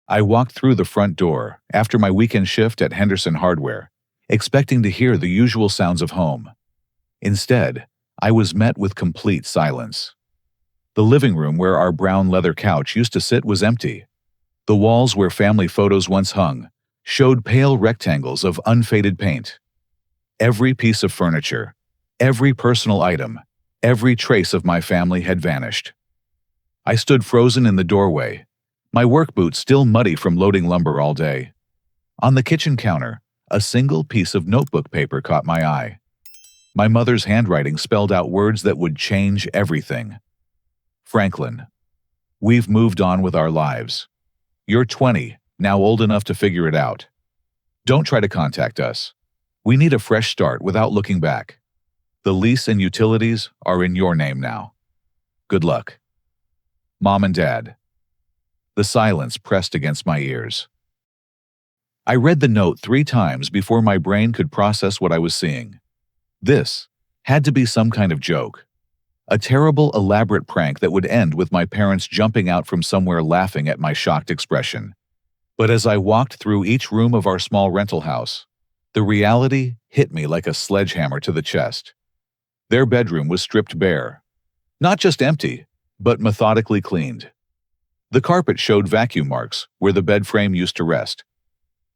I walked through the front door after my weekend shift at Henderson Hardware, expecting to hear the usual sounds of home. Instead, I was met with complete silence. The living room where our brown leather couch used to sit was empty. The walls where family photos once hung showed pale rectangles of unfaded paint. Every piece of furniture, every personal item, every trace of my family had vanished. I stood frozen in the doorway, my work boots still muddy from loading lumber all day. On the kitchen counter, a single piece of notebook paper caught my eye. My mother's handwriting spelled out words that would change everything. Franklin, we've moved on with our lives. You're 20, now old enough to figure it out. Don't try to contact us. We need a fresh start without looking back. The lease and utilities are in your name now. Good luck. Mom and Dad. The silence pressed against my ears. I read the note 3 times before my brain could process what I was seeing. This had to be some kind of joke. A terrible, elaborate prank that would end with my parents jumping out from somewhere laughing at my shocked expression. But as I walked through each room of our small rental house, the reality hit me like a sledgehammer to the chest. Their bedroom was stripped bare. Not just empty, but methodically cleaned. The carpet showed vacuum marks where the bed frame used to rest.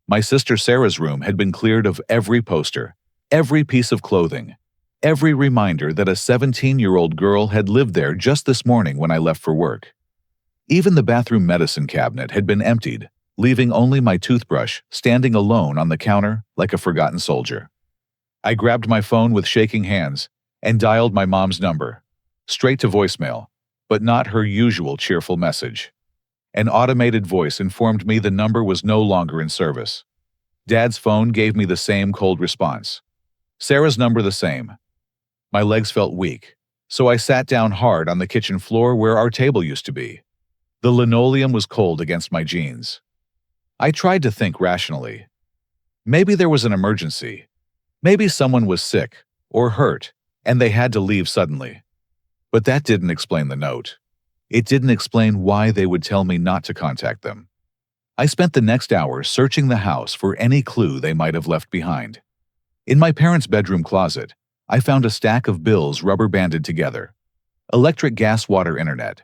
My sister Sarah's room had been cleared of every poster, every piece of clothing, every reminder that a 17-year-old girl had lived there just this morning when I left for work. Even the bathroom medicine cabinet had been emptied, leaving only my toothbrush standing alone on the counter like a forgotten soldier. I grabbed my phone with shaking hands and dialed my mom's number, straight to voicemail, but not her usual cheerful message. An automated voice informed me the number was no longer in service. Dad's phone gave me the same cold response. Sarah's number the same. My legs felt weak, so I sat down hard on the kitchen floor where our table used to be. The linoleum was cold against my jeans. I tried to think rationally. Maybe there was an emergency. Maybe someone was sick or hurt, and they had to leave suddenly. But that didn't explain the note. It didn't explain why they would tell me not to contact them. I spent the next hour searching the house for any clue they might have left behind. In my parents' bedroom closet, I found a stack of bills rubber-banded together. Electric, gas, water, internet.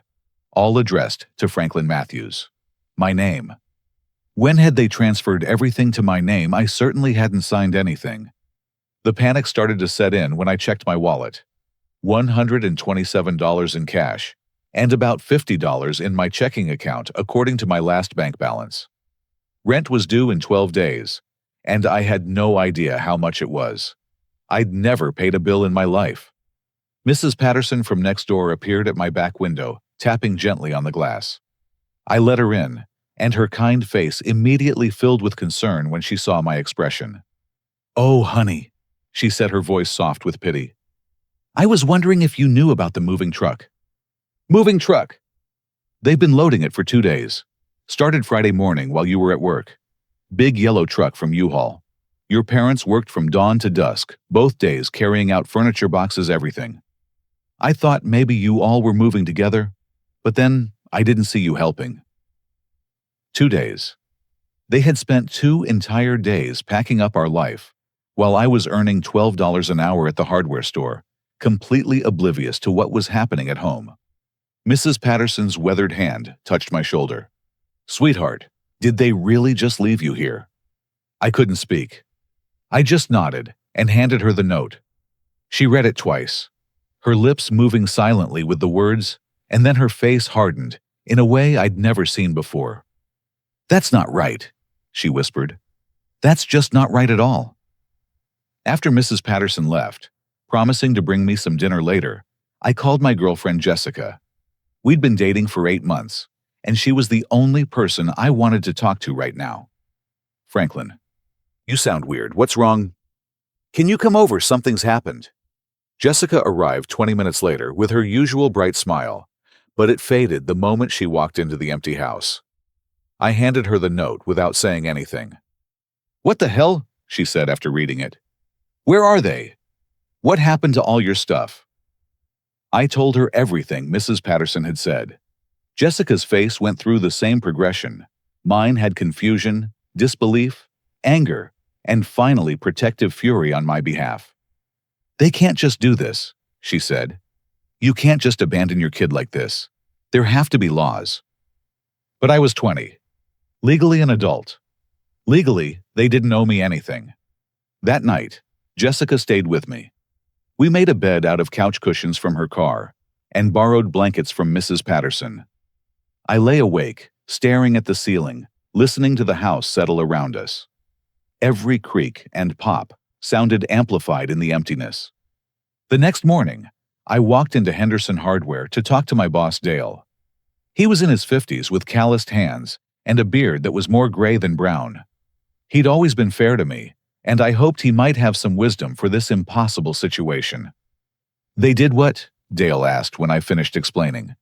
All addressed to Franklin Matthews. My name. When had they transferred everything to my name? I certainly hadn't signed anything. The panic started to set in when I checked my wallet. $127 in cash, and about $50 in my checking account according to my last bank balance. Rent was due in 12 days, and I had no idea how much it was. I'd never paid a bill in my life. Mrs. Patterson from next door appeared at my back window, tapping gently on the glass. I let her in, and her kind face immediately filled with concern when she saw my expression. "Oh, honey," she said, her voice soft with pity. "I was wondering if you knew about the moving truck." "Moving truck?" "They've been loading it for 2 days. Started Friday morning while you were at work. Big yellow truck from U-Haul. Your parents worked from dawn to dusk, both days carrying out furniture boxes, everything. I thought maybe you all were moving together, but then I didn't see you helping." 2 days. They had spent 2 entire days packing up our life, while I was earning $12 an hour at the hardware store, completely oblivious to what was happening at home. Mrs. Patterson's weathered hand touched my shoulder. "Sweetheart, did they really just leave you here?" I couldn't speak. I just nodded and handed her the note. She read it twice, her lips moving silently with the words, and then her face hardened in a way I'd never seen before. "That's not right," she whispered. "That's just not right at all." After Mrs. Patterson left, promising to bring me some dinner later, I called my girlfriend Jessica. We'd been dating for 8 months, and she was the only person I wanted to talk to right now. "Franklin, you sound weird. What's wrong? Can you come over? Something's happened." Jessica arrived 20 minutes later with her usual bright smile, but it faded the moment she walked into the empty house. I handed her the note without saying anything. "What the hell?" she said after reading it. "Where are they? What happened to all your stuff?" I told her everything Mrs. Patterson had said. Jessica's face went through the same progression. Mine had confusion, disbelief, anger, and finally protective fury on my behalf. "They can't just do this," she said. "You can't just abandon your kid like this. There have to be laws." But I was 20. Legally an adult. Legally, they didn't owe me anything. That night, Jessica stayed with me. We made a bed out of couch cushions from her car and borrowed blankets from Mrs. Patterson. I lay awake, staring at the ceiling, listening to the house settle around us. Every creak and pop sounded amplified in the emptiness. The next morning, I walked into Henderson Hardware to talk to my boss, Dale. He was in his 50s with calloused hands and a beard that was more gray than brown. He'd always been fair to me, and I hoped he might have some wisdom for this impossible situation. "They did what?" Dale asked when I finished explaining.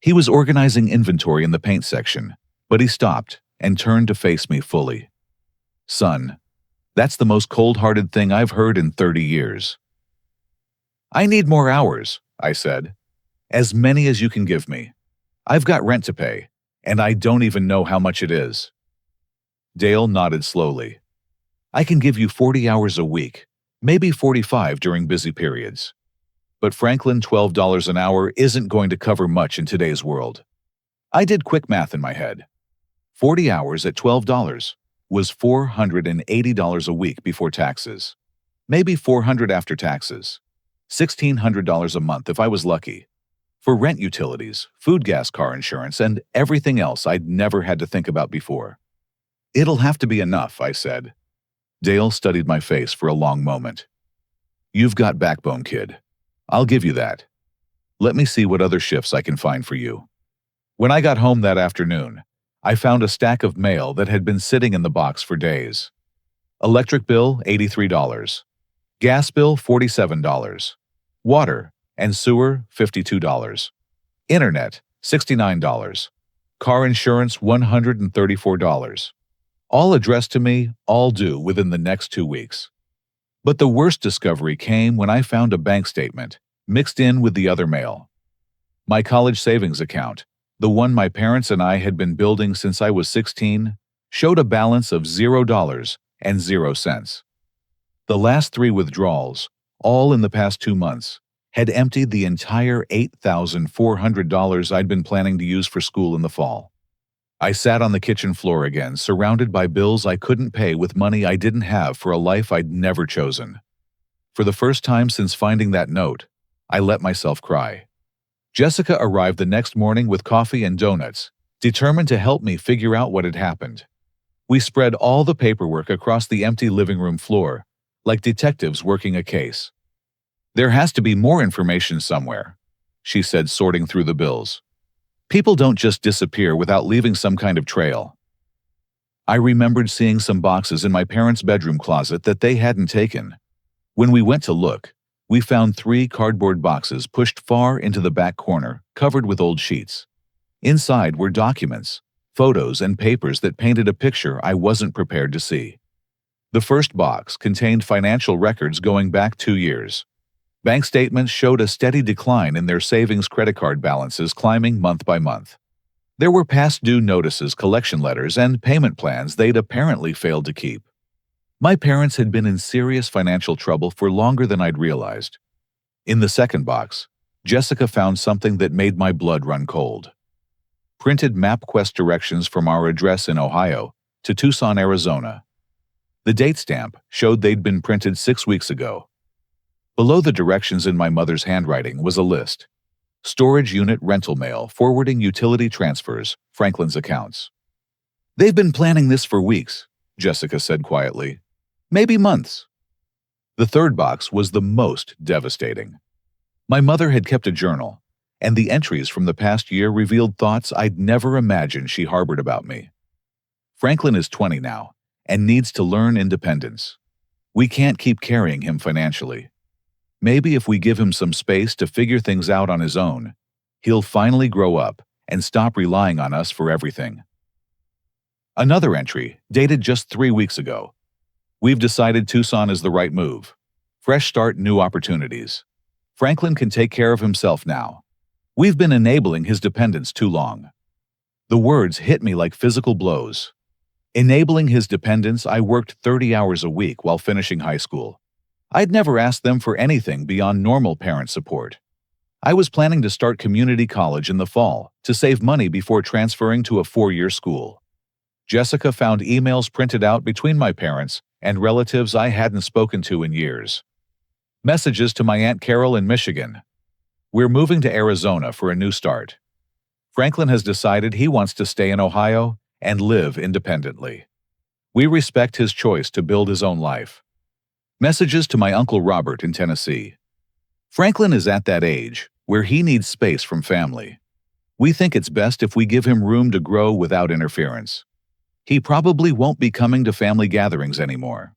He was organizing inventory in the paint section, but he stopped and turned to face me fully. "Son, that's the most cold-hearted thing I've heard in 30 years. "I need more hours," I said. "As many as you can give me. I've got rent to pay, and I don't even know how much it is." Dale nodded slowly. "I can give you 40 hours a week, maybe 45 during busy periods. But Franklin, $12 an hour isn't going to cover much in today's world." I did quick math in my head. 40 hours at $12 was $480 a week before taxes. Maybe $400 after taxes. $1,600 a month if I was lucky. For rent, utilities, food, gas, car insurance, and everything else I'd never had to think about before. "It'll have to be enough," I said. Dale studied my face for a long moment. "You've got backbone, kid. I'll give you that. Let me see what other shifts I can find for you." When I got home that afternoon, I found a stack of mail that had been sitting in the box for days. Electric bill, $83. Gas bill, $47. Water and sewer, $52. Internet, $69. Car insurance, $134. All addressed to me, all due within the next 2 weeks. But the worst discovery came when I found a bank statement mixed in with the other mail. My college savings account, the one my parents and I had been building since I was 16, showed a balance of $0 and 0 cents. The last 3 withdrawals, all in the past 2 months, had emptied the entire $8,400 I'd been planning to use for school in the fall. I sat on the kitchen floor again, surrounded by bills I couldn't pay with money I didn't have for a life I'd never chosen. For the first time since finding that note, I let myself cry. Jessica arrived the next morning with coffee and donuts, determined to help me figure out what had happened. We spread all the paperwork across the empty living room floor, like detectives working a case. "There has to be more information somewhere," she said, sorting through the bills. "People don't just disappear without leaving some kind of trail." I remembered seeing some boxes in my parents' bedroom closet that they hadn't taken. When we went to look, we found 3 cardboard boxes pushed far into the back corner, covered with old sheets. Inside were documents, photos, and papers that painted a picture I wasn't prepared to see. The first box contained financial records going back 2 years. Bank statements showed a steady decline in their savings credit card balances, climbing month by month. There were past due notices, collection letters, and payment plans they'd apparently failed to keep. My parents had been in serious financial trouble for longer than I'd realized. In the second box, Jessica found something that made my blood run cold. Printed MapQuest directions from our address in Ohio to Tucson, Arizona. The date stamp showed they'd been printed 6 weeks ago. Below the directions in my mother's handwriting was a list. Storage unit rental mail, forwarding utility transfers, Franklin's accounts. "They've been planning this for weeks," Jessica said quietly. "Maybe months." The third box was the most devastating. My mother had kept a journal, and the entries from the past year revealed thoughts I'd never imagined she harbored about me. "Franklin is 20 now and needs to learn independence. We can't keep carrying him financially. Maybe if we give him some space to figure things out on his own, he'll finally grow up and stop relying on us for everything." Another entry, dated just 3 weeks ago. "We've decided Tucson is the right move. Fresh start, new opportunities. Franklin can take care of himself now. We've been enabling his dependence too long." The words hit me like physical blows. Enabling his dependence, I worked 30 hours a week while finishing high school. I'd never asked them for anything beyond normal parent support. I was planning to start community college in the fall to save money before transferring to a 4-year school. Jessica found emails printed out between my parents and relatives I hadn't spoken to in years. Messages to my Aunt Carol in Michigan. We're moving to Arizona for a new start. Franklin has decided he wants to stay in Ohio and live independently. We respect his choice to build his own life. Messages to my Uncle Robert in Tennessee. Franklin is at that age where he needs space from family. We think it's best if we give him room to grow without interference. He probably won't be coming to family gatherings anymore.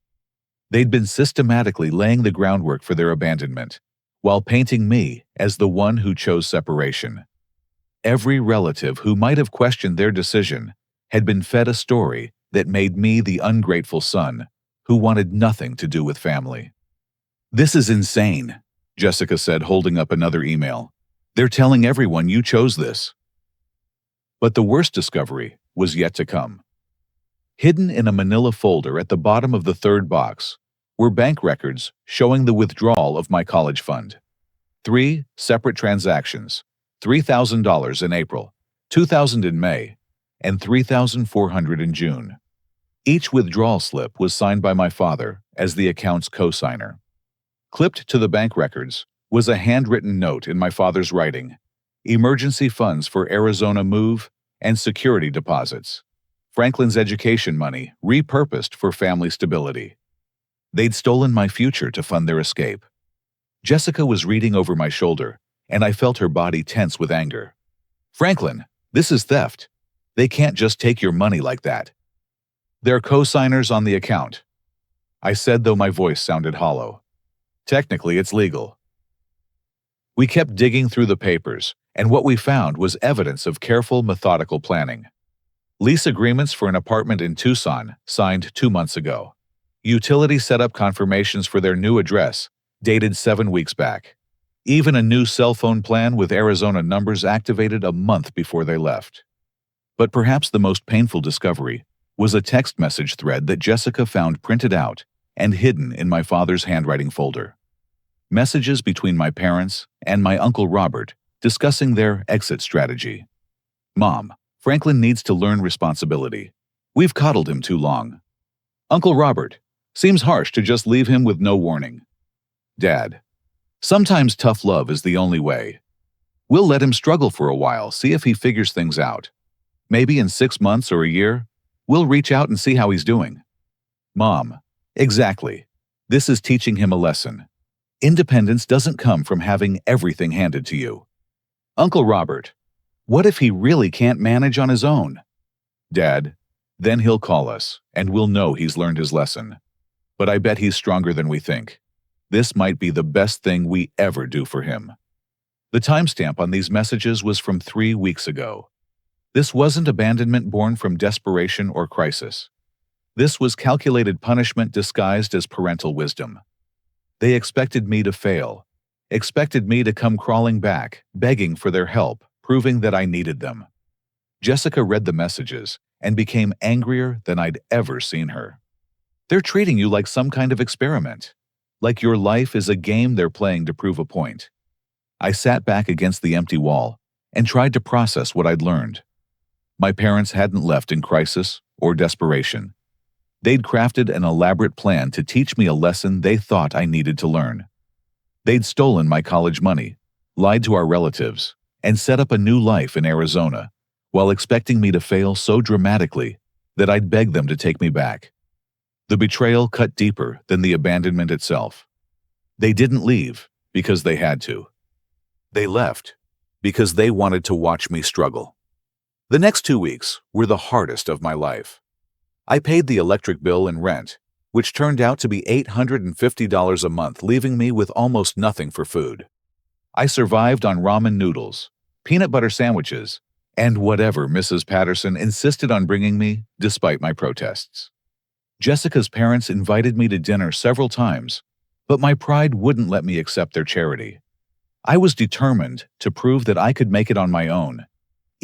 They'd been systematically laying the groundwork for their abandonment, while painting me as the one who chose separation. Every relative who might have questioned their decision had been fed a story that made me the ungrateful son who wanted nothing to do with family. "This is insane," Jessica said, holding up another email. "They're telling everyone you chose this." But the worst discovery was yet to come. Hidden in a manila folder at the bottom of the third box were bank records showing the withdrawal of my college fund. 3 separate transactions, $3,000 in April, $2,000 in May, and $3,400 in June. Each withdrawal slip was signed by my father as the account's co-signer. Clipped to the bank records was a handwritten note in my father's writing: emergency funds for Arizona move and security deposits. Franklin's education money repurposed for family stability. They'd stolen my future to fund their escape. Jessica was reading over my shoulder, and I felt her body tense with anger. "Franklin, this is theft. They can't just take your money like that." "They're co-signers on the account," I said, though my voice sounded hollow. "Technically, it's legal." We kept digging through the papers, and what we found was evidence of careful, methodical planning. Lease agreements for an apartment in Tucson, signed 2 months ago. Utility setup confirmations for their new address, dated 7 weeks back. Even a new cell phone plan with Arizona numbers activated a month before they left. But perhaps the most painful discovery was a text message thread that Jessica found printed out and hidden in my father's handwriting folder. Messages between my parents and my Uncle Robert discussing their exit strategy. "Mom, Franklin needs to learn responsibility. We've coddled him too long." "Uncle Robert, seems harsh to just leave him with no warning." "Dad, sometimes tough love is the only way. We'll let him struggle for a while, see if he figures things out. Maybe in 6 months or a year, we'll reach out and see how he's doing." "Mom, exactly. This is teaching him a lesson. Independence doesn't come from having everything handed to you." "Uncle Robert, what if he really can't manage on his own?" "Dad, then he'll call us, and we'll know he's learned his lesson. But I bet he's stronger than we think. This might be the best thing we ever do for him." The timestamp on these messages was from 3 weeks ago. This wasn't abandonment born from desperation or crisis. This was calculated punishment disguised as parental wisdom. They expected me to fail, expected me to come crawling back, begging for their help, proving that I needed them. Jessica read the messages and became angrier than I'd ever seen her. "They're treating you like some kind of experiment, like your life is a game they're playing to prove a point." I sat back against the empty wall and tried to process what I'd learned. My parents hadn't left in crisis or desperation. They'd crafted an elaborate plan to teach me a lesson they thought I needed to learn. They'd stolen my college money, lied to our relatives, and set up a new life in Arizona, while expecting me to fail so dramatically that I'd beg them to take me back. The betrayal cut deeper than the abandonment itself. They didn't leave because they had to. They left because they wanted to watch me struggle. The next 2 weeks were the hardest of my life. I paid the electric bill and rent, which turned out to be $850 a month, leaving me with almost nothing for food. I survived on ramen noodles, peanut butter sandwiches, and whatever Mrs. Patterson insisted on bringing me despite my protests. Jessica's parents invited me to dinner several times, but my pride wouldn't let me accept their charity. I was determined to prove that I could make it on my own,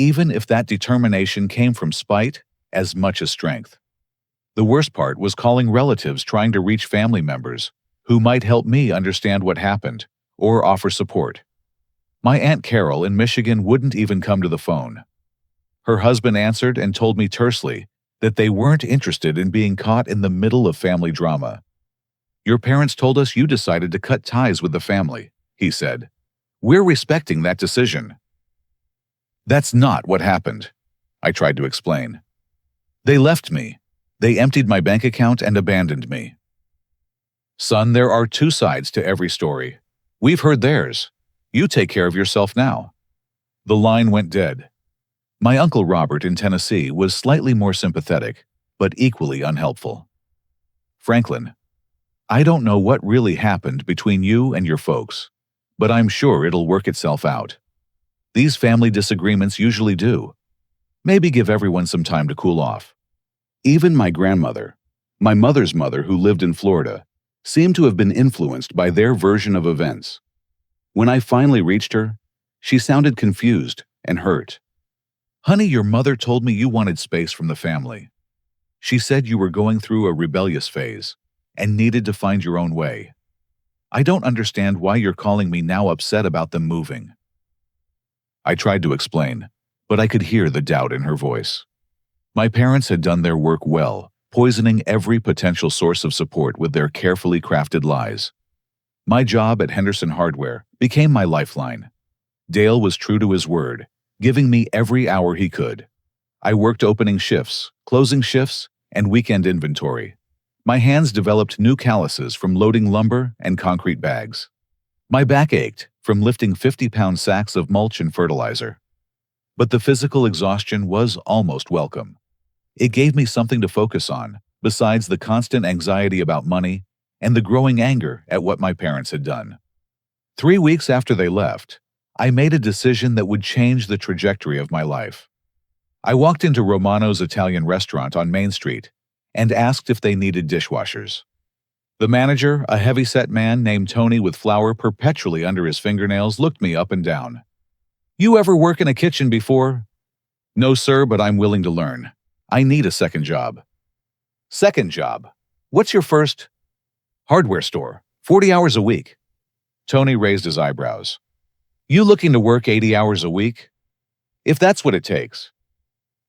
even if that determination came from spite as much as strength. The worst part was calling relatives trying to reach family members who might help me understand what happened or offer support. My Aunt Carol in Michigan wouldn't even come to the phone. Her husband answered and told me tersely that they weren't interested in being caught in the middle of family drama. "Your parents told us you decided to cut ties with the family," he said. "We're respecting that decision." "That's not what happened," I tried to explain. "They left me. They emptied my bank account and abandoned me." "Son, there are two sides to every story. We've heard theirs. You take care of yourself now." The line went dead. My Uncle Robert in Tennessee was slightly more sympathetic, but equally unhelpful. "Franklin, I don't know what really happened between you and your folks, but I'm sure it'll work itself out. These family disagreements usually do. Maybe give everyone some time to cool off." Even my grandmother, my mother's mother who lived in Florida, seemed to have been influenced by their version of events. When I finally reached her, she sounded confused and hurt. "Honey, your mother told me you wanted space from the family. She said you were going through a rebellious phase and needed to find your own way. I don't understand why you're calling me now upset about them moving." I tried to explain, but I could hear the doubt in her voice. My parents had done their work well, poisoning every potential source of support with their carefully crafted lies. My job at Henderson Hardware became my lifeline. Dale was true to his word, giving me every hour he could. I worked opening shifts, closing shifts, and weekend inventory. My hands developed new calluses from loading lumber and concrete bags. My back ached from lifting 50-pound sacks of mulch and fertilizer. But the physical exhaustion was almost welcome. It gave me something to focus on, besides the constant anxiety about money and the growing anger at what my parents had done. 3 weeks after they left, I made a decision that would change the trajectory of my life. I walked into Romano's Italian restaurant on Main Street and asked if they needed dishwashers. The manager, a heavy-set man named Tony with flour perpetually under his fingernails, looked me up and down. "You ever work in a kitchen before?" "No, sir, but I'm willing to learn. I need a second job." "Second job? What's your first?" "Hardware store, 40 hours a week." Tony raised his eyebrows. "You looking to work 80 hours a week?" "If that's what it takes."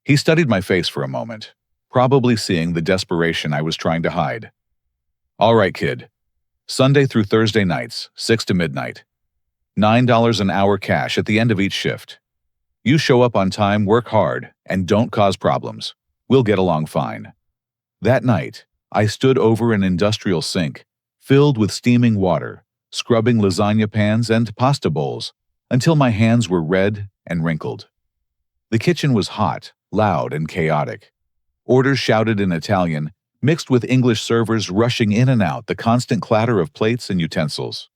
He studied my face for a moment, probably seeing the desperation I was trying to hide. "All right, kid. Sunday through Thursday nights, 6 to midnight. $9 an hour cash at the end of each shift. You show up on time, work hard, and don't cause problems. We'll get along fine." That night, I stood over an industrial sink filled with steaming water, scrubbing lasagna pans and pasta bowls until my hands were red and wrinkled. The kitchen was hot, loud, and chaotic. Orders shouted in Italian, mixed with English servers rushing in and out, the constant clatter of plates and utensils.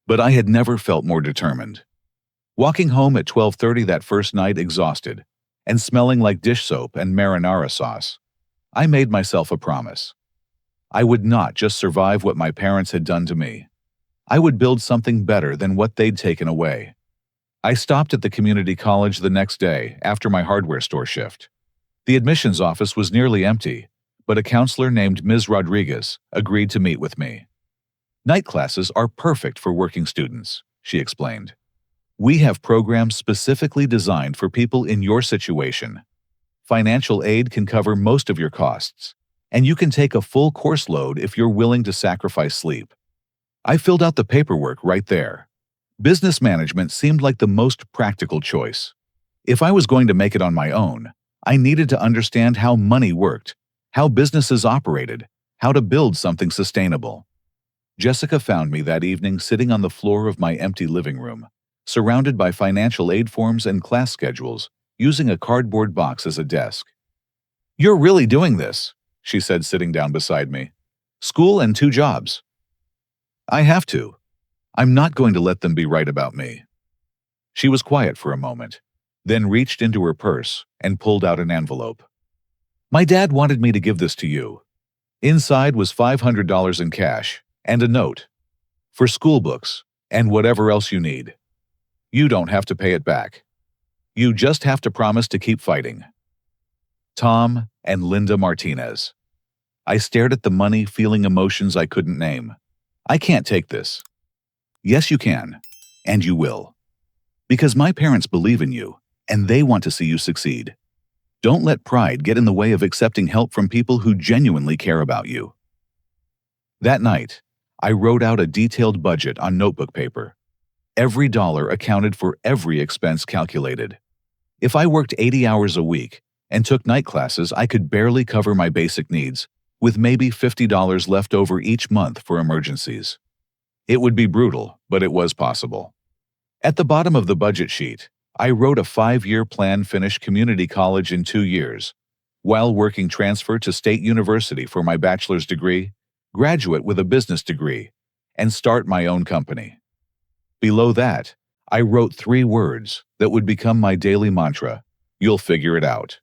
But I had never felt more determined. Walking home at 12:30 that first night exhausted, and smelling like dish soap and marinara sauce, I made myself a promise. I would not just survive what my parents had done to me. I would build something better than what they'd taken away. I stopped at the community college the next day after my hardware store shift. The admissions office was nearly empty, but a counselor named Ms. Rodriguez agreed to meet with me. "Night classes are perfect for working students," she explained. "We have programs specifically designed for people in your situation. Financial aid can cover most of your costs, and you can take a full course load if you're willing to sacrifice sleep." I filled out the paperwork right there. Business management seemed like the most practical choice. If I was going to make it on my own, I needed to understand how money worked, how businesses operated, how to build something sustainable. Jessica found me that evening sitting on the floor of my empty living room, surrounded by financial aid forms and class schedules, using a cardboard box as a desk. "You're really doing this," she said, sitting down beside me. "School and 2 jobs." "I have to. I'm not going to let them be right about me." She was quiet for a moment, then reached into her purse and pulled out an envelope. "My dad wanted me to give this to you." Inside was $500 in cash and a note. "For school books and whatever else you need. You don't have to pay it back." You just have to promise to keep fighting. Tom and Linda Martinez. I stared at the money, feeling emotions I couldn't name. I can't take this. Yes, you can. And you will. Because my parents believe in you, and they want to see you succeed. Don't let pride get in the way of accepting help from people who genuinely care about you. That night, I wrote out a detailed budget on notebook paper. Every dollar accounted for, every expense calculated. If I worked 80 hours a week and took night classes, I could barely cover my basic needs, with maybe $50 left over each month for emergencies. It would be brutal, but it was possible. At the bottom of the budget sheet, I wrote a 5-year plan: finish community college in 2 years, while working transfer to State University for my bachelor's degree, graduate with a business degree, and start my own company. Below that, I wrote 3 words that would become my daily mantra: you'll figure it out.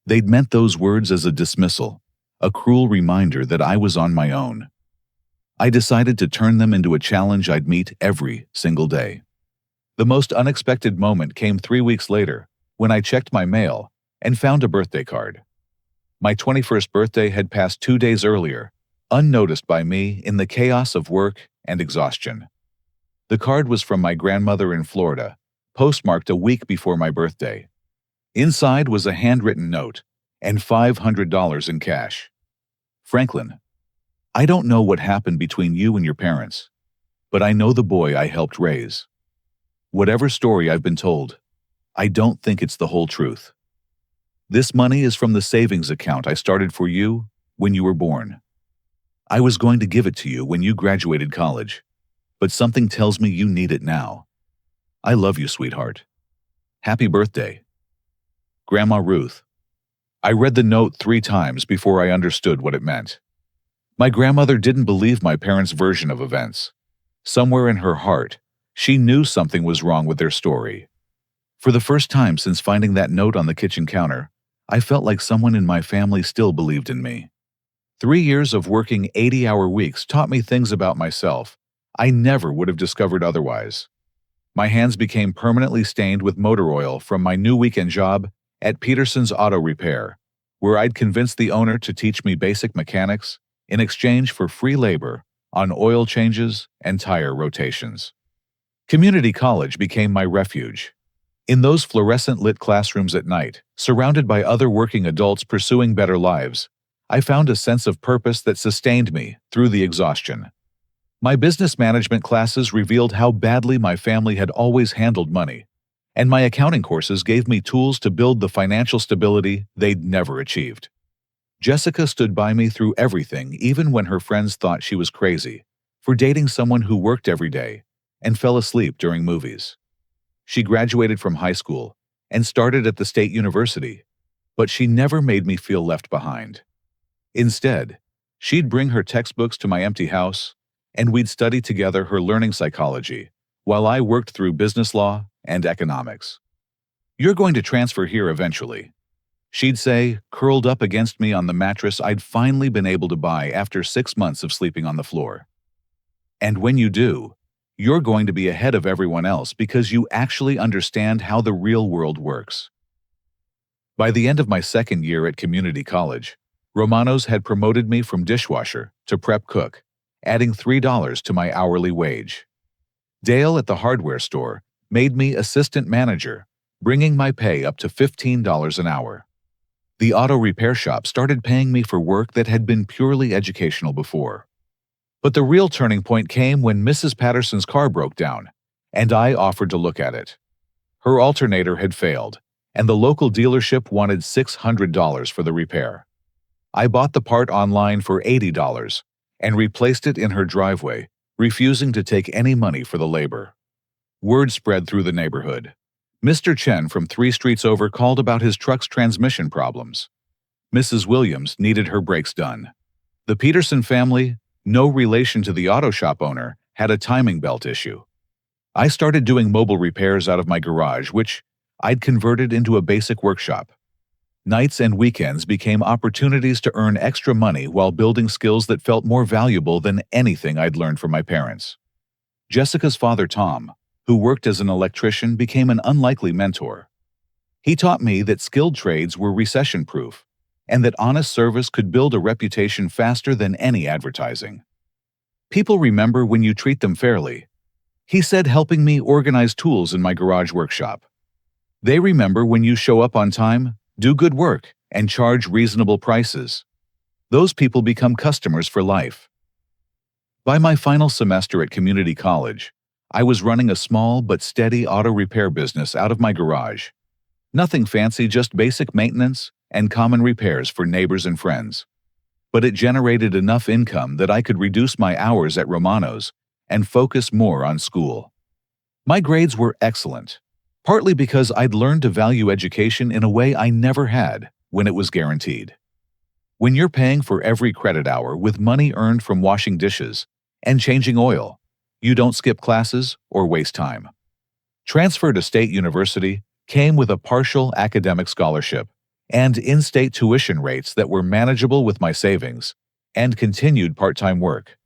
They'd meant those words as a dismissal, a cruel reminder that I was on my own. I decided to turn them into a challenge I'd meet every single day. The most unexpected moment came 3 weeks later, when I checked my mail and found a birthday card. My 21st birthday had passed 2 days earlier, unnoticed by me in the chaos of work and exhaustion. The card was from my grandmother in Florida, postmarked a week before my birthday. Inside was a handwritten note and $500 in cash. Franklin, I don't know what happened between you and your parents, but I know the boy I helped raise. Whatever story I've been told, I don't think it's the whole truth. This money is from the savings account I started for you when you were born. I was going to give it to you when you graduated college, but something tells me you need it now. I love you, sweetheart. Happy birthday. Grandma Ruth. I read the note 3 times before I understood what it meant. My grandmother didn't believe my parents' version of events. Somewhere in her heart, she knew something was wrong with their story. For the first time since finding that note on the kitchen counter, I felt like someone in my family still believed in me. 3 years of working 80-hour weeks taught me things about myself I never would have discovered otherwise. My hands became permanently stained with motor oil from my new weekend job at Peterson's Auto Repair, where I'd convinced the owner to teach me basic mechanics in exchange for free labor on oil changes and tire rotations. Community college became my refuge. In those fluorescent-lit classrooms at night, surrounded by other working adults pursuing better lives, I found a sense of purpose that sustained me through the exhaustion. My business management classes revealed how badly my family had always handled money, and my accounting courses gave me tools to build the financial stability they'd never achieved. Jessica stood by me through everything, even when her friends thought she was crazy for dating someone who worked every day and fell asleep during movies. She graduated from high school and started at the State University, but she never made me feel left behind. Instead, she'd bring her textbooks to my empty house, and we'd study together her learning psychology while I worked through business law and economics. You're going to transfer here eventually, she'd say, curled up against me on the mattress I'd finally been able to buy after 6 months of sleeping on the floor. And when you do, you're going to be ahead of everyone else because you actually understand how the real world works. By the end of my 2nd year at community college, Romanos had promoted me from dishwasher to prep cook, adding $3 to my hourly wage. Dale at the hardware store made me assistant manager, bringing my pay up to $15 an hour. The auto repair shop started paying me for work that had been purely educational before. But the real turning point came when Mrs. Patterson's car broke down, and I offered to look at it. Her alternator had failed, and the local dealership wanted $600 for the repair. I bought the part online for $80 and replaced it in her driveway, refusing to take any money for the labor. Word spread through the neighborhood. Mr. Chen from 3 streets over called about his truck's transmission problems. Mrs. Williams needed her brakes done. The Peterson family, no relation to the auto shop owner, had a timing belt issue. I started doing mobile repairs out of my garage, which I'd converted into a basic workshop. Nights and weekends became opportunities to earn extra money while building skills that felt more valuable than anything I'd learned from my parents. Jessica's father, Tom, who worked as an electrician, became an unlikely mentor. He taught me that skilled trades were recession-proof and that honest service could build a reputation faster than any advertising. People remember when you treat them fairly, he said, helping me organize tools in my garage workshop. They remember when you show up on time, do good work, and charge reasonable prices. Those people become customers for life. By my final semester at community college, I was running a small but steady auto repair business out of my garage. Nothing fancy, just basic maintenance and common repairs for neighbors and friends. But it generated enough income that I could reduce my hours at Romano's and focus more on school. My grades were excellent, partly because I'd learned to value education in a way I never had when it was guaranteed. When you're paying for every credit hour with money earned from washing dishes and changing oil, you don't skip classes or waste time. Transfer to State University came with a partial academic scholarship and in-state tuition rates that were manageable with my savings and continued part-time work.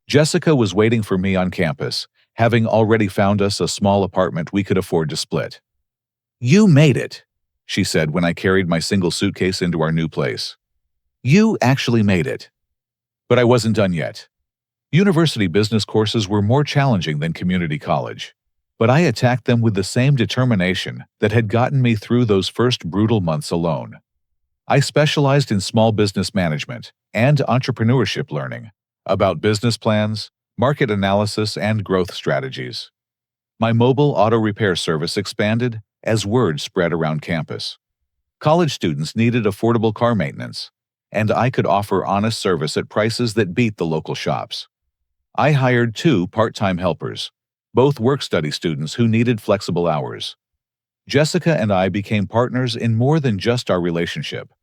Jessica was waiting for me on campus, having already found us a small apartment we could afford to split. "You made it," she said when I carried my single suitcase into our new place. "You actually made it." But I wasn't done yet. University business courses were more challenging than community college, but I attacked them with the same determination that had gotten me through those first brutal months alone. I specialized in small business management and entrepreneurship learning, about business plans, market analysis, and growth strategies. My mobile auto repair service expanded as word spread around campus. College students needed affordable car maintenance, and I could offer honest service at prices that beat the local shops. I hired 2 part-time helpers, both work-study students who needed flexible hours. Jessica and I became partners in more than just our relationship.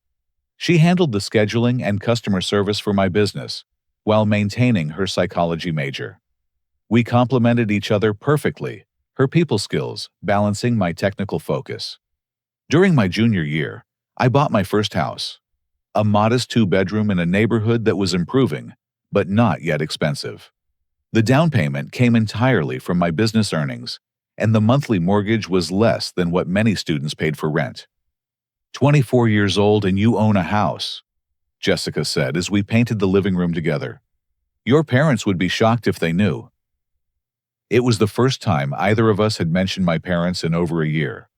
She handled the scheduling and customer service for my business, while maintaining her psychology major. We complemented each other perfectly, her people skills balancing my technical focus. During my junior year, I bought my first house, a modest 2-bedroom in a neighborhood that was improving, but not yet expensive. The down payment came entirely from my business earnings, and the monthly mortgage was less than what many students paid for rent. 24 years old and you own a house, Jessica said as we painted the living room together. Your parents would be shocked if they knew. It was the first time either of us had mentioned my parents in over a year.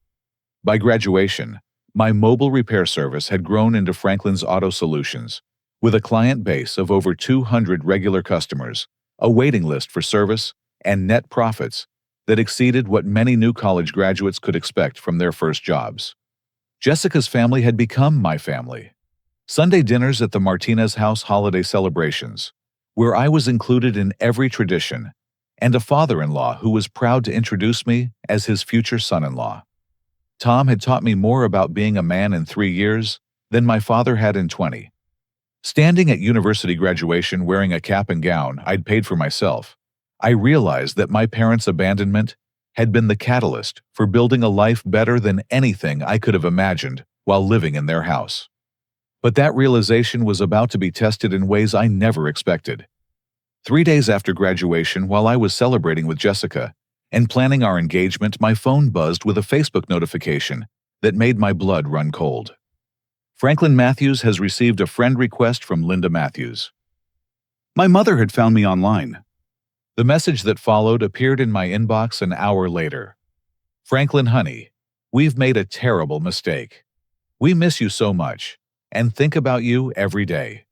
By graduation, my mobile repair service had grown into Franklin's Auto Solutions, with a client base of over 200 regular customers, a waiting list for service, and net profits that exceeded what many new college graduates could expect from their first jobs. Jessica's family had become my family. Sunday dinners at the Martinez house, holiday celebrations, where I was included in every tradition, and a father-in-law who was proud to introduce me as his future son-in-law. Tom had taught me more about being a man in 3 years than my father had in 20. Standing at university graduation wearing a cap and gown I'd paid for myself, I realized that my parents' abandonment had been the catalyst for building a life better than anything I could have imagined while living in their house. But that realization was about to be tested in ways I never expected. 3 days after graduation, while I was celebrating with Jessica and planning our engagement, my phone buzzed with a Facebook notification that made my blood run cold. Franklin Matthews has received a friend request from Linda Matthews. My mother had found me online. The message that followed appeared in my inbox an hour later. Franklin, honey, we've made a terrible mistake. We miss you so much and think about you every day.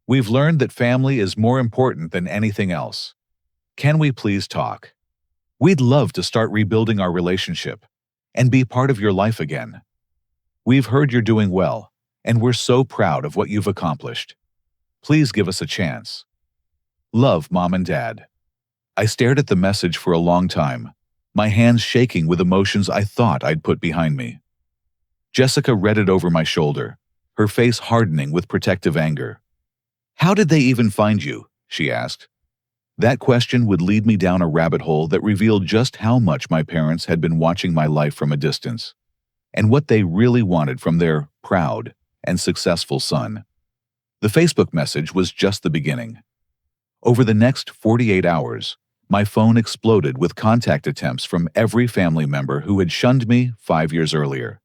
We've learned that family is more important than anything else. Can we please talk? We'd love to start rebuilding our relationship and be part of your life again. We've heard you're doing well, and we're so proud of what you've accomplished. Please give us a chance. Love, Mom and Dad. I stared at the message for a long time, my hands shaking with emotions I thought I'd put behind me. Jessica read it over my shoulder, her face hardening with protective anger. How did they even find you? She asked. That question would lead me down a rabbit hole that revealed just how much my parents had been watching my life from a distance, and what they really wanted from their proud and successful son. The Facebook message was just the beginning. Over the next 48 hours, my phone exploded with contact attempts from every family member who had shunned me 5 years earlier.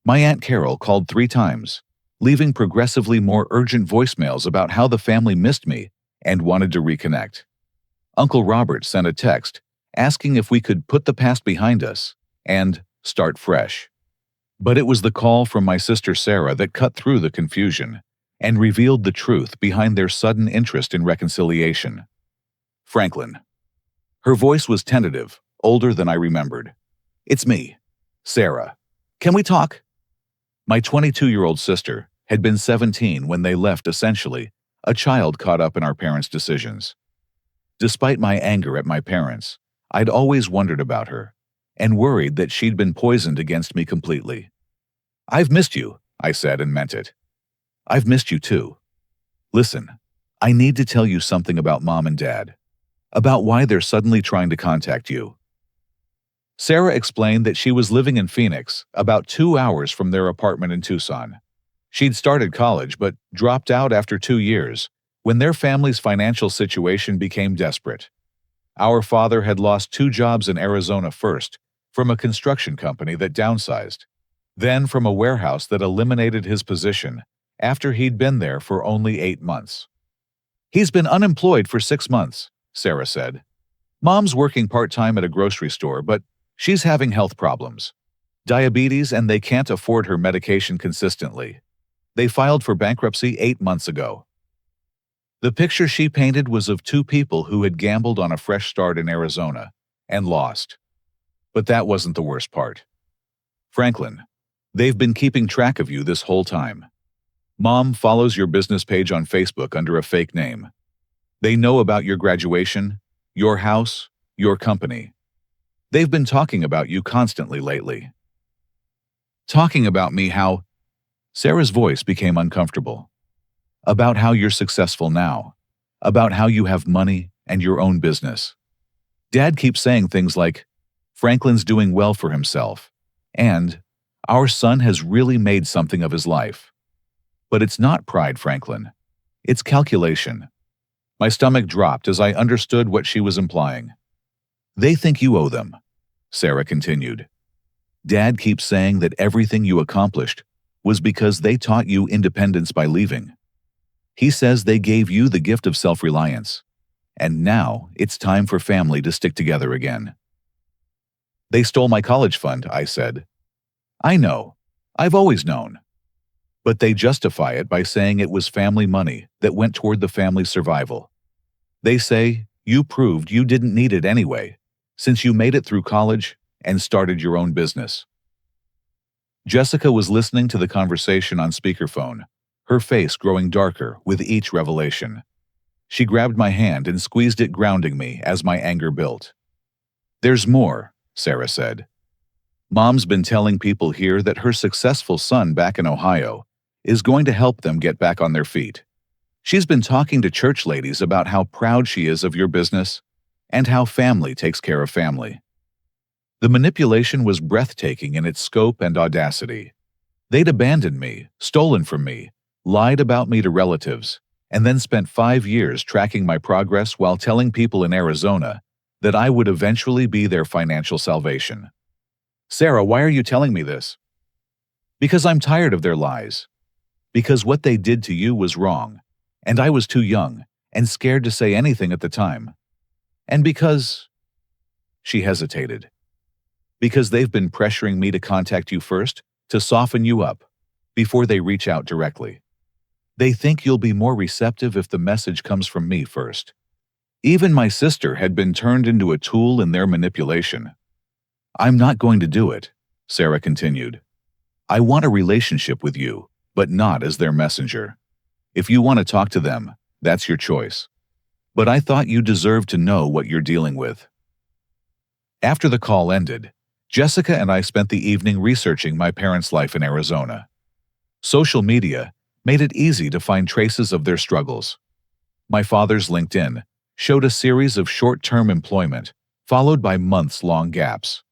My Aunt Carol called 3 times, leaving progressively more urgent voicemails about how the family missed me and wanted to reconnect. Uncle Robert sent a text asking if we could put the past behind us and start fresh. But it was the call from my sister Sarah that cut through the confusion and revealed the truth behind their sudden interest in reconciliation. Franklin. Her voice was tentative, older than I remembered. It's me, Sarah. Can we talk? My 22-year-old sister had been 17 when they left, essentially, a child caught up in our parents' decisions. Despite my anger at my parents, I'd always wondered about her and worried that she'd been poisoned against me completely. I've missed you, I said and meant it. I've missed you too. Listen, I need to tell you something about Mom and Dad, about why they're suddenly trying to contact you. Sarah explained that she was living in Phoenix, about 2 hours from their apartment in Tucson. She'd started college but dropped out after 2 years when their family's financial situation became desperate. Our father had lost 2 jobs in Arizona, first from a construction company that downsized, then from a warehouse that eliminated his position after he'd been there for only 8 months. He's been unemployed for 6 months, Sarah said. Mom's working part-time at a grocery store, but she's having health problems. Diabetes, and they can't afford her medication consistently. They filed for bankruptcy 8 months ago. The picture she painted was of 2 people who had gambled on a fresh start in Arizona and lost. But that wasn't the worst part. Franklin, they've been keeping track of you this whole time. Mom follows your business page on Facebook under a fake name. They know about your graduation, your house, your company. They've been talking about you constantly lately. Talking about me, how? Sarah's voice became uncomfortable. About how you're successful now. About how you have money and your own business. Dad keeps saying things like, Franklin's doing well for himself, and our son has really made something of his life. But it's not pride, Franklin. It's calculation. My stomach dropped as I understood what she was implying. They think you owe them, Sarah continued. Dad keeps saying that everything you accomplished was because they taught you independence by leaving. He says they gave you the gift of self-reliance, and now it's time for family to stick together again. They stole my college fund, I said. I know. I've always known. But they justify it by saying it was family money that went toward the family's survival. They say you proved you didn't need it anyway, since you made it through college and started your own business. Jessica was listening to the conversation on speakerphone, her face growing darker with each revelation. She grabbed my hand and squeezed it, grounding me as my anger built. There's more, Sarah said. Mom's been telling people here that her successful son back in Ohio is going to help them get back on their feet. She's been talking to church ladies about how proud she is of your business and how family takes care of family. The manipulation was breathtaking in its scope and audacity. They'd abandoned me, stolen from me, lied about me to relatives, and then spent 5 years tracking my progress while telling people in Arizona that I would eventually be their financial salvation. Sarah, why are you telling me this? Because I'm tired of their lies. Because what they did to you was wrong, and I was too young and scared to say anything at the time. And because... She hesitated. Because they've been pressuring me to contact you first, to soften you up, before they reach out directly. They think you'll be more receptive if the message comes from me first. Even my sister had been turned into a tool in their manipulation. I'm not going to do it, Sarah continued. I want a relationship with you, but not as their messenger. If you want to talk to them, that's your choice. But I thought you deserved to know what you're dealing with. After the call ended, Jessica and I spent the evening researching my parents' life in Arizona. Social media made it easy to find traces of their struggles. My father's LinkedIn showed a series of short-term employment, followed by months-long gaps.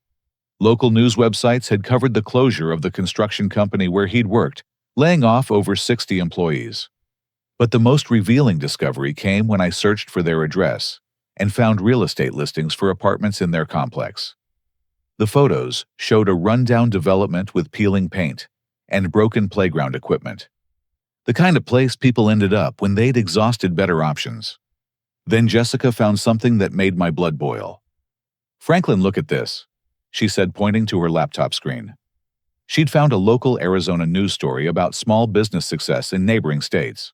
Local news websites had covered the closure of the construction company where he'd worked, laying off over 60 employees. But the most revealing discovery came when I searched for their address and found real estate listings for apartments in their complex. The photos showed a rundown development with peeling paint and broken playground equipment. The kind of place people ended up when they'd exhausted better options. Then Jessica found something that made my blood boil. "Franklin, look at this," she said, pointing to her laptop screen. She'd found a local Arizona news story about small business success in neighboring states.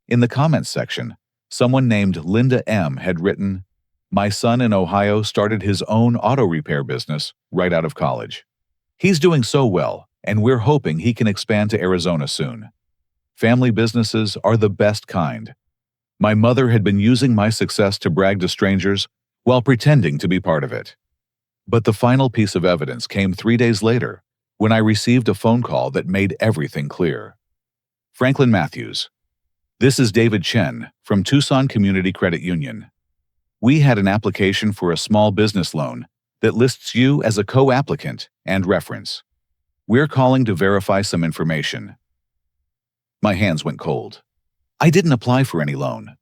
In the comments section, someone named Linda M. had written, "My son in Ohio started his own auto repair business right out of college. He's doing so well, and we're hoping he can expand to Arizona soon. Family businesses are the best kind. My mother had been using my success to brag to strangers while pretending to be part of it." But the final piece of evidence came 3 days later, when I received a phone call that made everything clear. "Franklin Matthews, this is David Chen from Tucson Community Credit Union. We had an application for a small business loan that lists you as a co-applicant and reference. We're calling to verify some information." My hands went cold. I didn't apply for any loan.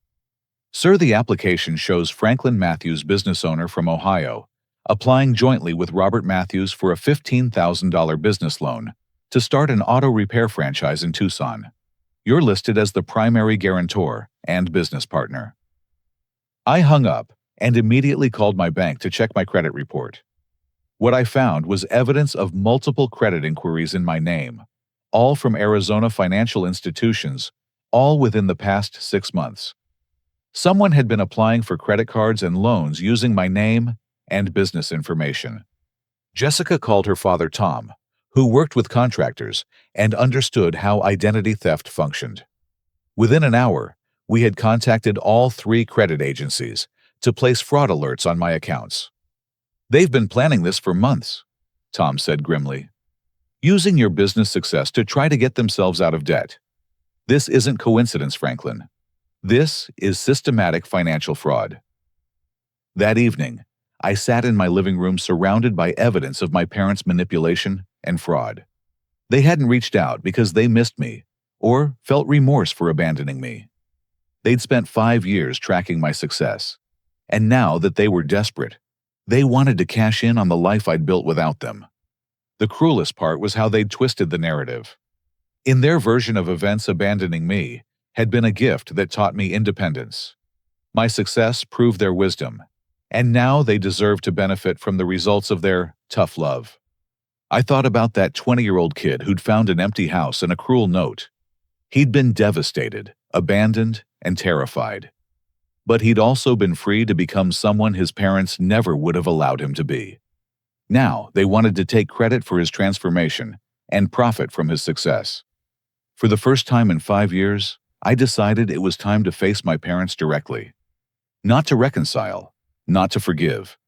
"Sir, the application shows Franklin Matthews, business owner from Ohio, applying jointly with Robert Matthews for a $15,000 business loan to start an auto repair franchise in Tucson. You're listed as the primary guarantor and business partner." I hung up and immediately called my bank to check my credit report. What I found was evidence of multiple credit inquiries in my name, all from Arizona financial institutions, all within the past 6 months. Someone had been applying for credit cards and loans using my name and business information. Jessica called her father Tom, who worked with contractors and understood how identity theft functioned. Within an hour, we had contacted all 3 credit agencies to place fraud alerts on my accounts. "They've been planning this for months," Tom said grimly, "using your business success to try to get themselves out of debt. This isn't coincidence, Franklin. This is systematic financial fraud." That evening, I sat in my living room surrounded by evidence of my parents' manipulation and fraud. They hadn't reached out because they missed me or felt remorse for abandoning me. They'd spent 5 years tracking my success, and now that they were desperate, they wanted to cash in on the life I'd built without them. The cruelest part was how they'd twisted the narrative. In their version of events, abandoning me had been a gift that taught me independence. My success proved their wisdom, and now they deserved to benefit from the results of their tough love. I thought about that 20-year-old kid who'd found an empty house and a cruel note. He'd been devastated, abandoned, and terrified. But he'd also been free to become someone his parents never would have allowed him to be. Now they wanted to take credit for his transformation and profit from his success. For the first time in 5 years, I decided it was time to face my parents directly. Not to reconcile, not to forgive,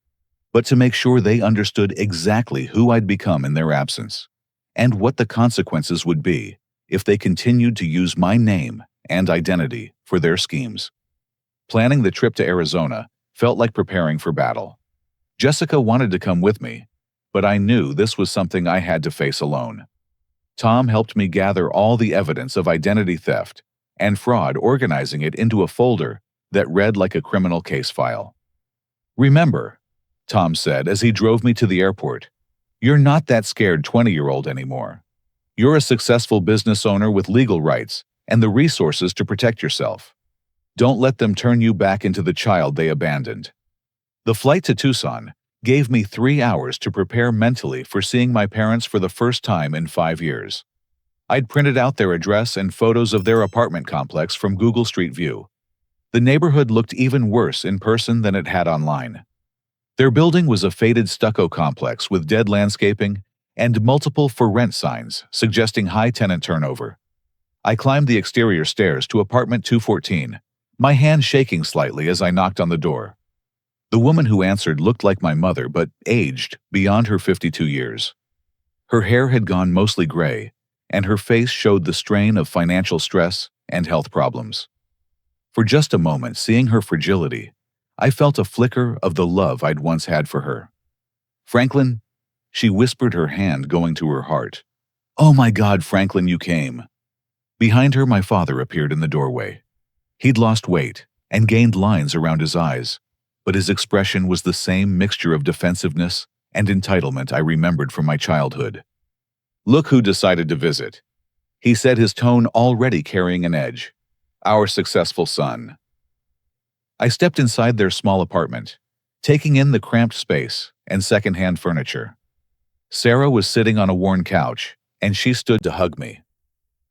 but to make sure they understood exactly who I'd become in their absence, and what the consequences would be if they continued to use my name and identity for their schemes. Planning the trip to Arizona felt like preparing for battle. Jessica wanted to come with me, but I knew this was something I had to face alone. Tom helped me gather all the evidence of identity theft and fraud, organizing it into a folder that read like a criminal case file. "Remember," Tom said as he drove me to the airport, "you're not that scared 20-year-old anymore. You're a successful business owner with legal rights and the resources to protect yourself. Don't let them turn you back into the child they abandoned." The flight to Tucson gave me 3 hours to prepare mentally for seeing my parents for the first time in 5 years. I'd printed out their address and photos of their apartment complex from Google Street View. The neighborhood looked even worse in person than it had online. Their building was a faded stucco complex with dead landscaping and multiple for rent signs suggesting high tenant turnover. I climbed the exterior stairs to apartment 214, my hand shaking slightly as I knocked on the door. The woman who answered looked like my mother, but aged beyond her 52 years. Her hair had gone mostly gray, and her face showed the strain of financial stress and health problems. For just a moment, seeing her fragility, I felt a flicker of the love I'd once had for her. "Franklin," she whispered, her hand going to her heart. "Oh my God, Franklin, you came." Behind her, my father appeared in the doorway. He'd lost weight and gained lines around his eyes, but his expression was the same mixture of defensiveness and entitlement I remembered from my childhood. Look who decided to visit, he said, his tone already carrying an edge. Our successful son. I stepped inside their small apartment, taking in the cramped space and secondhand furniture. Sarah was sitting on a worn couch, and she stood to hug me.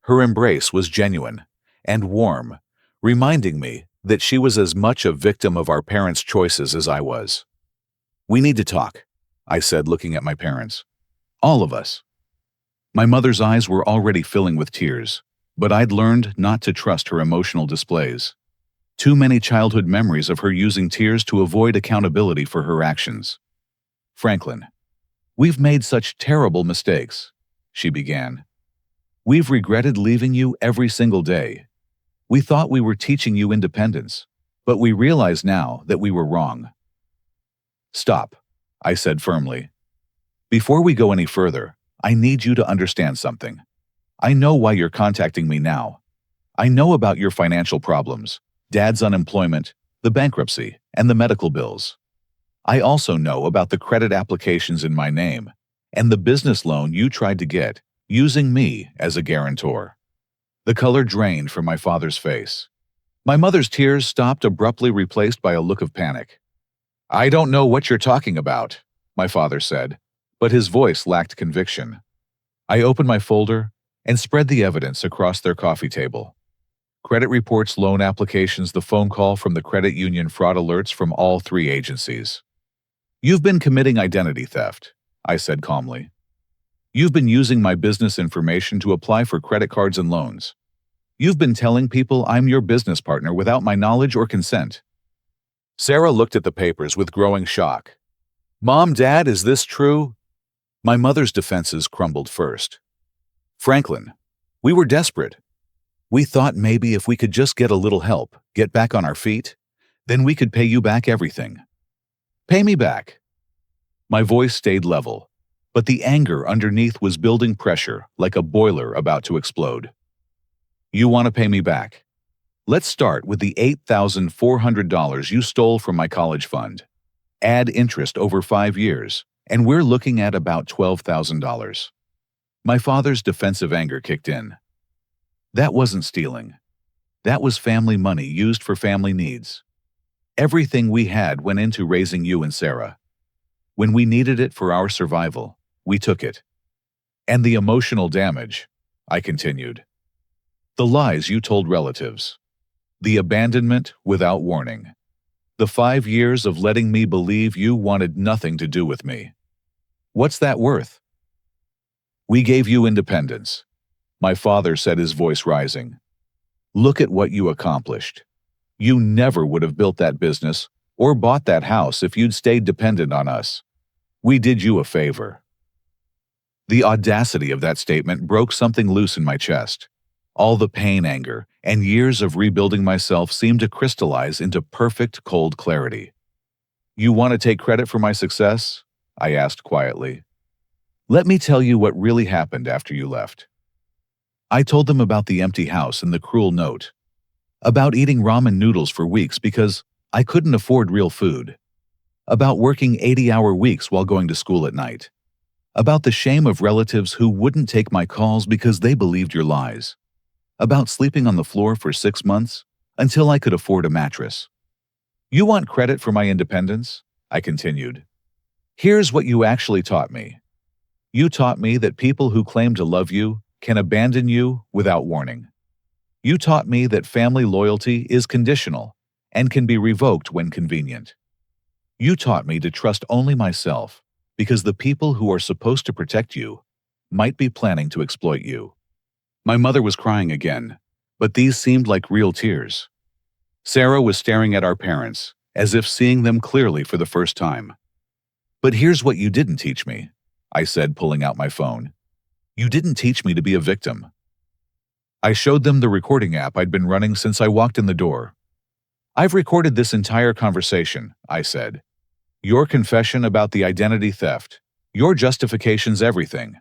Her embrace was genuine and warm, reminding me that she was as much a victim of our parents' choices as I was. We need to talk, I said, looking at my parents. All of us. My mother's eyes were already filling with tears, but I'd learned not to trust her emotional displays. Too many childhood memories of her using tears to avoid accountability for her actions. Franklin, we've made such terrible mistakes, she began. We've regretted leaving you every single day. We thought we were teaching you independence, but we realize now that we were wrong. Stop, I said firmly. Before we go any further, I need you to understand something. I know why you're contacting me now. I know about your financial problems, Dad's unemployment, the bankruptcy, and the medical bills. I also know about the credit applications in my name and the business loan you tried to get, using me as a guarantor. The color drained from my father's face. My mother's tears stopped abruptly, replaced by a look of panic. I don't know what you're talking about, my father said, but his voice lacked conviction. I opened my folder and spread the evidence across their coffee table. Credit reports, loan applications, the phone call from the credit union, fraud alerts from all three agencies. You've been committing identity theft, I said calmly. You've been using my business information to apply for credit cards and loans. You've been telling people I'm your business partner without my knowledge or consent. Sarah looked at the papers with growing shock. Mom, Dad, is this true? My mother's defenses crumbled first. Franklin, we were desperate. We thought maybe if we could just get a little help, get back on our feet, then we could pay you back everything. Pay me back. My voice stayed level, but the anger underneath was building pressure like a boiler about to explode. You want to pay me back? Let's start with the $8,400 you stole from my college fund. Add interest over 5 years, and we're looking at about $12,000. My father's defensive anger kicked in. That wasn't stealing. That was family money used for family needs. Everything we had went into raising you and Sarah. When we needed it for our survival, we took it. And the emotional damage, I continued. The lies you told relatives. The abandonment without warning. The 5 years of letting me believe you wanted nothing to do with me. What's that worth? We gave you independence, my father said, his voice rising. Look at what you accomplished. You never would have built that business or bought that house if you'd stayed dependent on us. We did you a favor. The audacity of that statement broke something loose in my chest. All the pain, anger, and years of rebuilding myself seemed to crystallize into perfect, cold clarity. You want to take credit for my success? I asked quietly. Let me tell you what really happened after you left. I told them about the empty house and the cruel note. About eating ramen noodles for weeks because I couldn't afford real food. About working 80-hour weeks while going to school at night. About the shame of relatives who wouldn't take my calls because they believed your lies. About sleeping on the floor for 6 months until I could afford a mattress. You want credit for my independence? I continued. Here's what you actually taught me. You taught me that people who claim to love you can abandon you without warning. You taught me that family loyalty is conditional and can be revoked when convenient. You taught me to trust only myself because the people who are supposed to protect you might be planning to exploit you. My mother was crying again, but these seemed like real tears. Sarah was staring at our parents, as if seeing them clearly for the first time. But here's what you didn't teach me, I said, pulling out my phone. You didn't teach me to be a victim. I showed them the recording app I'd been running since I walked in the door. I've recorded this entire conversation, I said. Your confession about the identity theft, your justifications, everything.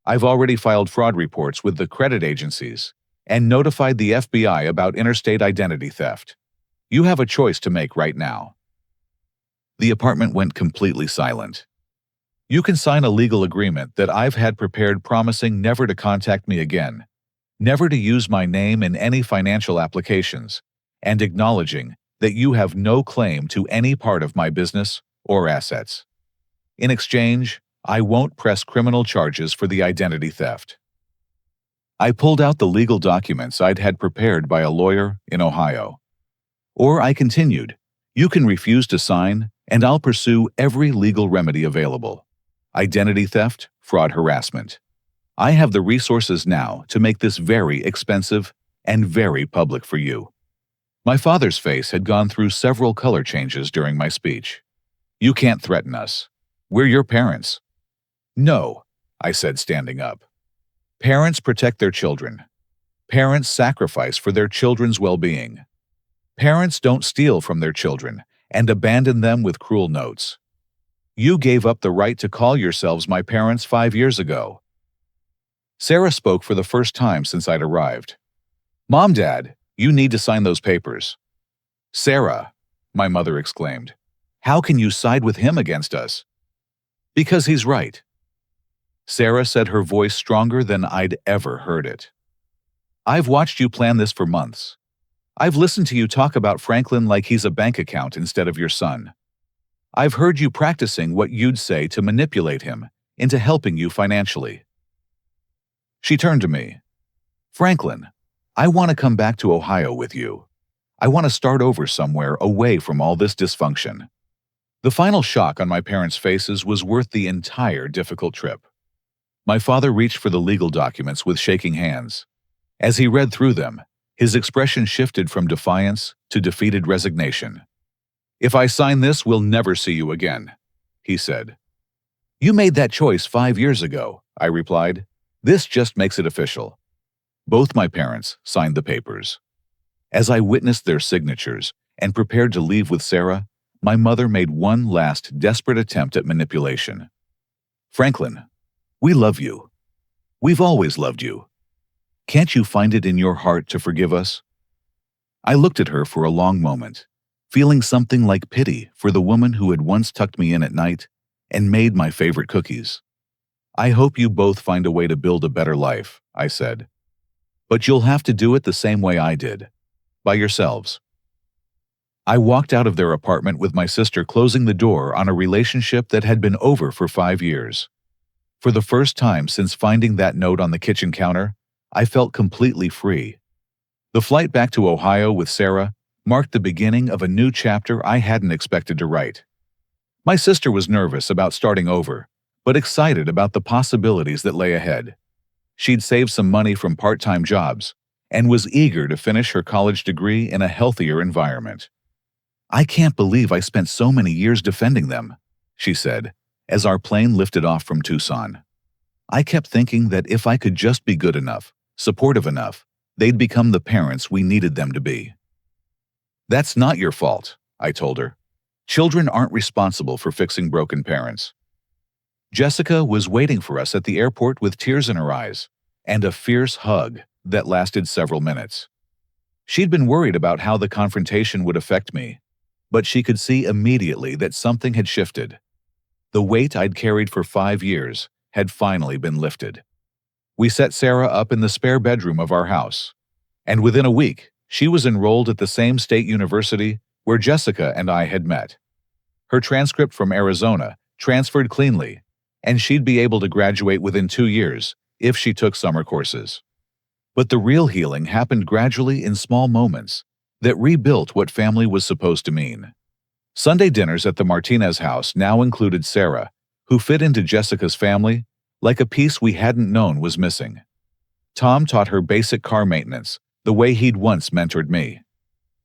I've already filed fraud reports with the credit agencies and notified the FBI about interstate identity theft. You have a choice to make right now. The apartment went completely silent. You can sign a legal agreement that I've had prepared promising never to contact me again, never to use my name in any financial applications, and acknowledging that you have no claim to any part of my business or assets. In exchange, I won't press criminal charges for the identity theft. I pulled out the legal documents I'd had prepared by a lawyer in Ohio. Or I continued, you can refuse to sign, and I'll pursue every legal remedy available. Identity theft, fraud, harassment. I have the resources now to make this very expensive and very public for you. My father's face had gone through several color changes during my speech. You can't threaten us. We're your parents. No, I said, standing up. Parents protect their children. Parents sacrifice for their children's well-being. Parents don't steal from their children and abandon them with cruel notes. You gave up the right to call yourselves my parents 5 years ago. Sarah spoke for the first time since I'd arrived. Mom, Dad, you need to sign those papers. Sarah, my mother exclaimed, how can you side with him against us? Because he's right. Sarah said, her voice stronger than I'd ever heard it. I've watched you plan this for months. I've listened to you talk about Franklin like he's a bank account instead of your son. I've heard you practicing what you'd say to manipulate him into helping you financially. She turned to me. Franklin, I want to come back to Ohio with you. I want to start over somewhere away from all this dysfunction. The final shock on my parents' faces was worth the entire difficult trip. My father reached for the legal documents with shaking hands. As he read through them, his expression shifted from defiance to defeated resignation. If I sign this, we'll never see you again, he said. You made that choice 5 years ago, I replied. This just makes it official. Both my parents signed the papers. As I witnessed their signatures and prepared to leave with Sarah, my mother made one last desperate attempt at manipulation. Franklin, we love you. We've always loved you. Can't you find it in your heart to forgive us? I looked at her for a long moment, feeling something like pity for the woman who had once tucked me in at night and made my favorite cookies. I hope you both find a way to build a better life, I said. But you'll have to do it the same way I did, by yourselves. I walked out of their apartment with my sister closing the door on a relationship that had been over for 5 years. For the first time since finding that note on the kitchen counter, I felt completely free. The flight back to Ohio with Sarah marked the beginning of a new chapter I hadn't expected to write. My sister was nervous about starting over, but excited about the possibilities that lay ahead. She'd saved some money from part-time jobs and was eager to finish her college degree in a healthier environment. I can't believe I spent so many years defending them, she said, as our plane lifted off from Tucson. I kept thinking that if I could just be good enough, supportive enough, they'd become the parents we needed them to be. That's not your fault, I told her. Children aren't responsible for fixing broken parents. Jessica was waiting for us at the airport with tears in her eyes and a fierce hug that lasted several minutes. She'd been worried about how the confrontation would affect me, but she could see immediately that something had shifted. The weight I'd carried for 5 years had finally been lifted. We set Sarah up in the spare bedroom of our house, and within a week, she was enrolled at the same state university where Jessica and I had met. Her transcript from Arizona transferred cleanly, and she'd be able to graduate within 2 years if she took summer courses. But the real healing happened gradually in small moments that rebuilt what family was supposed to mean. Sunday dinners at the Martinez house now included Sarah, who fit into Jessica's family like a piece we hadn't known was missing. Tom taught her basic car maintenance, the way he'd once mentored me.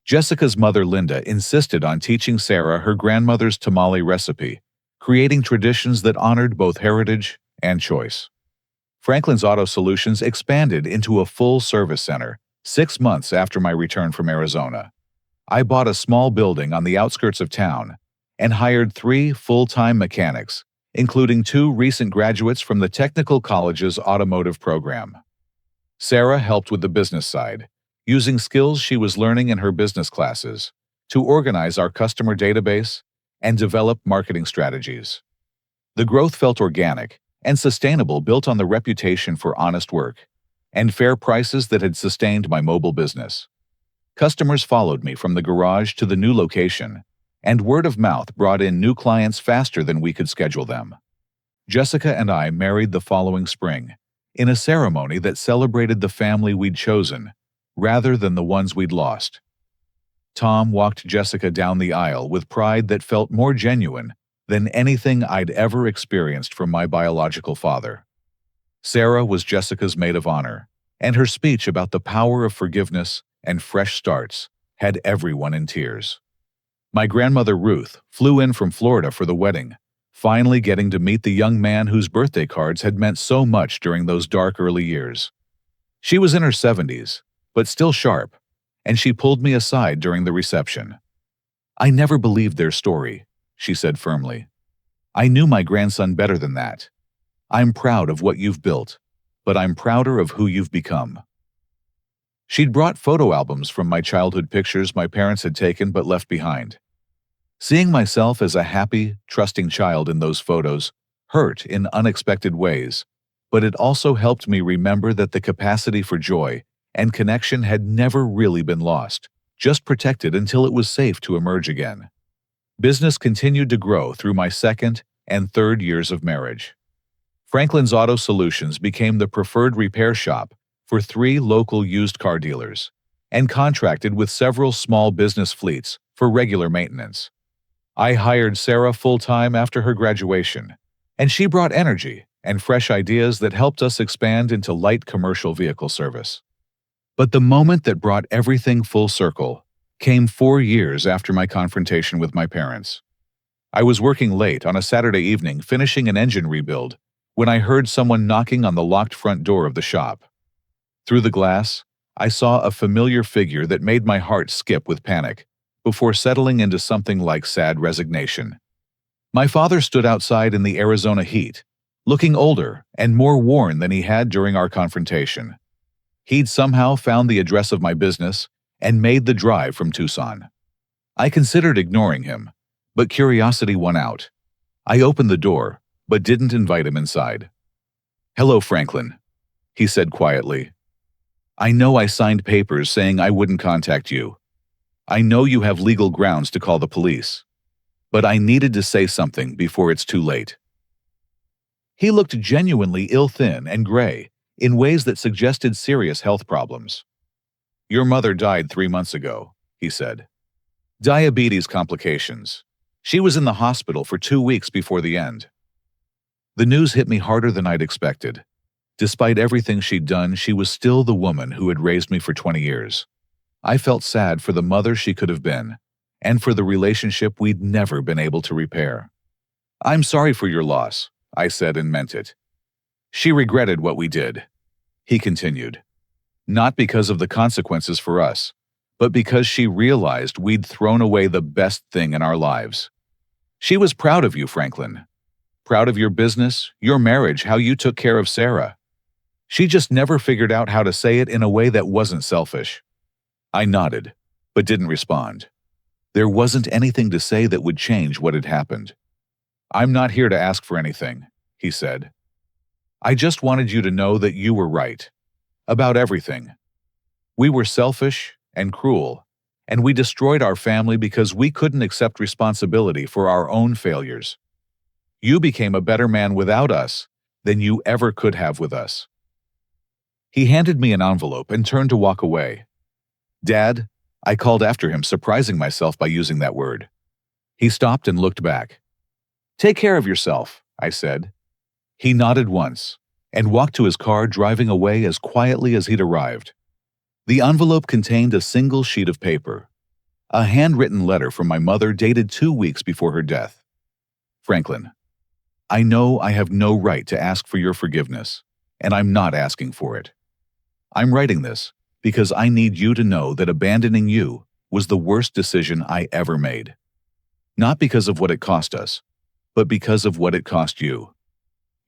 Jessica's mother, Linda, insisted on teaching Sarah her grandmother's tamale recipe, creating traditions that honored both heritage and choice. Franklin's Auto Solutions expanded into a full-service center 6 months after my return from Arizona. I bought a small building on the outskirts of town and hired 3 full-time mechanics, including 2 recent graduates from the Technical College's automotive program. Sarah helped with the business side, using skills she was learning in her business classes to organize our customer database and develop marketing strategies. The growth felt organic and sustainable, built on the reputation for honest work and fair prices that had sustained my mobile business. Customers followed me from the garage to the new location, and word of mouth brought in new clients faster than we could schedule them. Jessica and I married the following spring, in a ceremony that celebrated the family we'd chosen, rather than the ones we'd lost. Tom walked Jessica down the aisle with pride that felt more genuine than anything I'd ever experienced from my biological father. Sarah was Jessica's maid of honor, and her speech about the power of forgiveness and fresh starts had everyone in tears. My grandmother Ruth flew in from Florida for the wedding, finally getting to meet the young man whose birthday cards had meant so much during those dark early years. She was in her 70s, but still sharp, and she pulled me aside during the reception. "I never believed their story," she said firmly. "I knew my grandson better than that. I'm proud of what you've built, but I'm prouder of who you've become." She'd brought photo albums from my childhood pictures my parents had taken but left behind. Seeing myself as a happy, trusting child in those photos hurt in unexpected ways, but it also helped me remember that the capacity for joy and connection had never really been lost, just protected until it was safe to emerge again. Business continued to grow through my second and third years of marriage. Franklin's Auto Solutions became the preferred repair shop for 3 local used car dealers, and contracted with several small business fleets for regular maintenance. I hired Sarah full-time after her graduation, and she brought energy and fresh ideas that helped us expand into light commercial vehicle service. But the moment that brought everything full circle came 4 years after my confrontation with my parents. I was working late on a Saturday evening finishing an engine rebuild when I heard someone knocking on the locked front door of the shop. Through the glass, I saw a familiar figure that made my heart skip with panic, before settling into something like sad resignation. My father stood outside in the Arizona heat, looking older and more worn than he had during our confrontation. He'd somehow found the address of my business and made the drive from Tucson. I considered ignoring him, but curiosity won out. I opened the door, but didn't invite him inside. "Hello, Franklin," he said quietly. "I know I signed papers saying I wouldn't contact you. I know you have legal grounds to call the police. But I needed to say something before it's too late." He looked genuinely ill-thin and gray, in ways that suggested serious health problems. "Your mother died 3 months ago," he said. "Diabetes complications. She was in the hospital for 2 weeks before the end." The news hit me harder than I'd expected. Despite everything she'd done, she was still the woman who had raised me for 20 years. I felt sad for the mother she could have been, and for the relationship we'd never been able to repair. "I'm sorry for your loss," I said and meant it. "She regretted what we did," he continued. "Not because of the consequences for us, but because she realized we'd thrown away the best thing in our lives. She was proud of you, Franklin. Proud of your business, your marriage, how you took care of Sarah. She just never figured out how to say it in a way that wasn't selfish." I nodded, but didn't respond. There wasn't anything to say that would change what had happened. "I'm not here to ask for anything," he said. "I just wanted you to know that you were right. About everything. We were selfish and cruel, and we destroyed our family because we couldn't accept responsibility for our own failures. You became a better man without us than you ever could have with us." He handed me an envelope and turned to walk away. "Dad," I called after him, surprising myself by using that word. He stopped and looked back. "Take care of yourself," I said. He nodded once and walked to his car, driving away as quietly as he'd arrived. The envelope contained a single sheet of paper, a handwritten letter from my mother dated 2 weeks before her death. "Franklin, I know I have no right to ask for your forgiveness, and I'm not asking for it. I'm writing this because I need you to know that abandoning you was the worst decision I ever made. Not because of what it cost us, but because of what it cost you.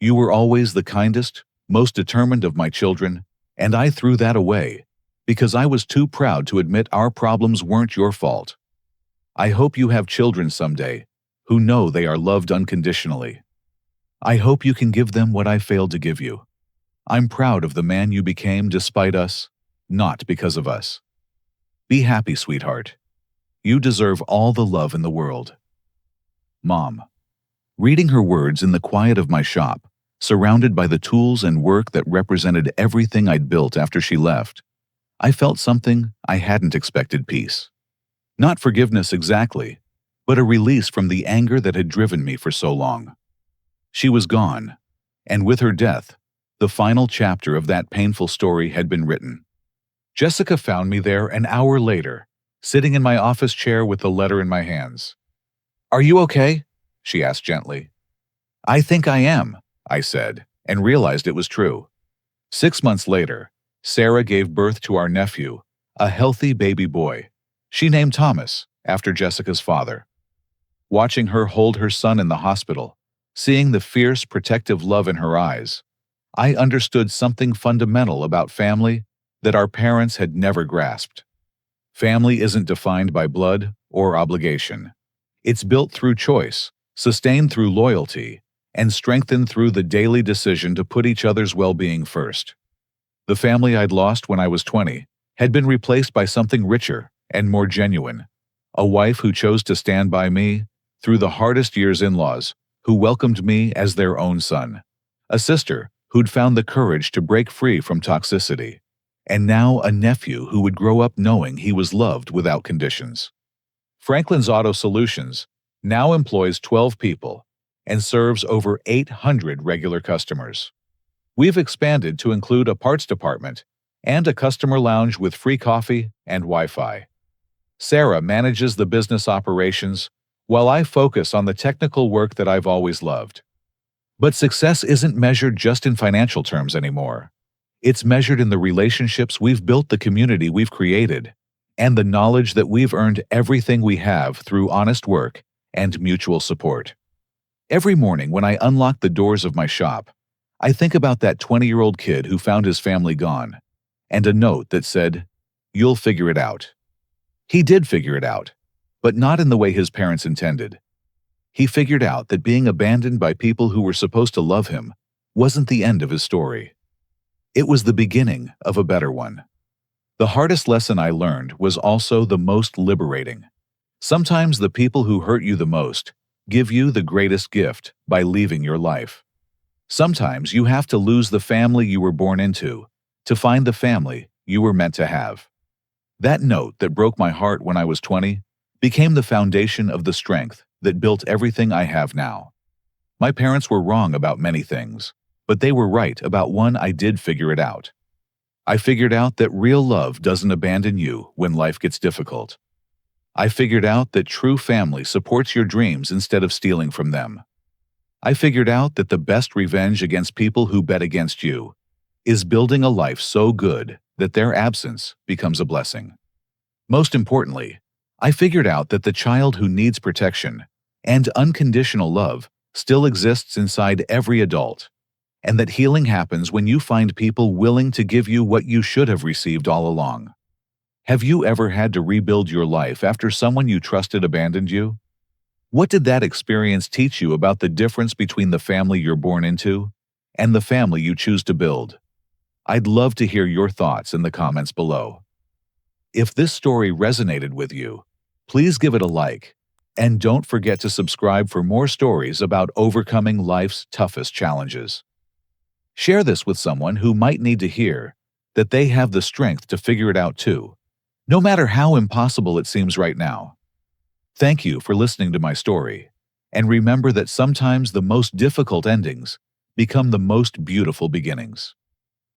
You were always the kindest, most determined of my children, and I threw that away because I was too proud to admit our problems weren't your fault. I hope you have children someday who know they are loved unconditionally. I hope you can give them what I failed to give you. I'm proud of the man you became despite us, not because of us. Be happy, sweetheart. You deserve all the love in the world. Mom. Reading her words in the quiet of my shop, surrounded by the tools and work that represented everything I'd built after she left, I felt something I hadn't expected: peace. Not forgiveness exactly, but a release from the anger that had driven me for so long. She was gone, and with her death, the final chapter of that painful story had been written. Jessica found me there an hour later, sitting in my office chair with the letter in my hands. "Are you okay?" she asked gently. "I think I am," I said, and realized it was true. 6 months later, Sarah gave birth to our nephew, a healthy baby boy. She named Thomas, after Jessica's father. Watching her hold her son in the hospital, seeing the fierce, protective love in her eyes, I understood something fundamental about family that our parents had never grasped. Family isn't defined by blood or obligation. It's built through choice, sustained through loyalty, and strengthened through the daily decision to put each other's well-being first. The family I'd lost when I was 20 had been replaced by something richer and more genuine. A wife who chose to stand by me through the hardest years, in-laws who welcomed me as their own son, a sister who'd found the courage to break free from toxicity, and now a nephew who would grow up knowing he was loved without conditions. Franklin's Auto Solutions now employs 12 people and serves over 800 regular customers. We've expanded to include a parts department and a customer lounge with free coffee and Wi-Fi. Sarah manages the business operations while I focus on the technical work that I've always loved. But success isn't measured just in financial terms anymore. It's measured in the relationships we've built, the community we've created, and the knowledge that we've earned everything we have through honest work and mutual support. Every morning when I unlock the doors of my shop, I think about that 20-year-old kid who found his family gone, and a note that said, "You'll figure it out." He did figure it out, but not in the way his parents intended. He figured out that being abandoned by people who were supposed to love him wasn't the end of his story. It was the beginning of a better one. The hardest lesson I learned was also the most liberating. Sometimes the people who hurt you the most give you the greatest gift by leaving your life. Sometimes you have to lose the family you were born into to find the family you were meant to have. That note that broke my heart when I was 20 became the foundation of the strength that built everything I have now. My parents were wrong about many things, but they were right about one: I did figure it out. I figured out that real love doesn't abandon you when life gets difficult. I figured out that true family supports your dreams instead of stealing from them. I figured out that the best revenge against people who bet against you is building a life so good that their absence becomes a blessing. Most importantly, I figured out that the child who needs protection and unconditional love still exists inside every adult, and that healing happens when you find people willing to give you what you should have received all along. Have you ever had to rebuild your life after someone you trusted abandoned you? What did that experience teach you about the difference between the family you're born into and the family you choose to build? I'd love to hear your thoughts in the comments below. If this story resonated with you, please give it a like, and don't forget to subscribe for more stories about overcoming life's toughest challenges. Share this with someone who might need to hear that they have the strength to figure it out too, no matter how impossible it seems right now. Thank you for listening to my story, and remember that sometimes the most difficult endings become the most beautiful beginnings.